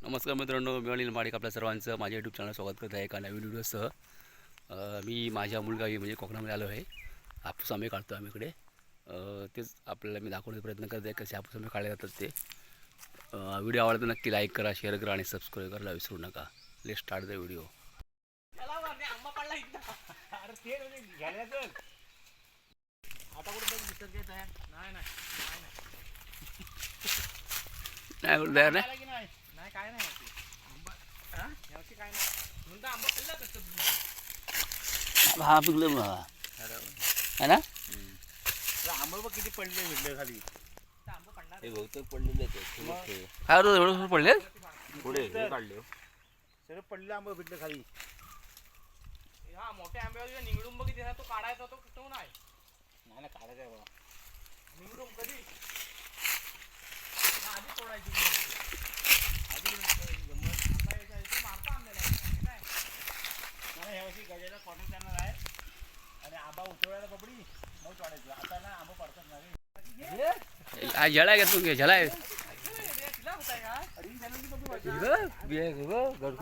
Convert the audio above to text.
नमस्कार मित्रांनो, मी अनिल माडिक आपल्या सर्वांचं माझ्या यूट्यूब चॅनल स्वागत करत आहे एका नवीन व्हिडिओसह. मी माझ्या मुलगावी म्हणजे कोकणामध्ये आलो आहे. हापूस आंबे काढतो आम्ही इकडे. तेच आपल्याला मी दाखवण्याचा प्रयत्न करत आहे कसे हापूस आंबे काढले जातात ते. व्हिडिओ आवडला तर नक्की लाईक करा, शेअर करा आणि सबस्क्राईब करायला विसरू नका. Let's start the video. नाही बोलू तयार नाही. काय नाही यावर्षी काय नाही म्हणता आंबा खाल्ला हा पिकलं मग है ना. आंबा बघ किती पडले भेटले खाली आंबा पडणार हे बहुतेक पडलेले आहेत. काय होतं एवढं पडले पुढे हे काढले सगळे पडले आंबे भेटले खाली. हा मोठ्या आंब्यावर निगडून बघ तिथे तो काढायचा तो कुठं नाही नाही काढायचा बघा निगडून कधी आधी तोडायची ह्यावर्षी गजाला कॉटन चॅनल आहे आणि आंबा उतरवायला कपडी मग तोडायचं. आता ना आंबा पडतात ना रे. झळा घेतो घे झळा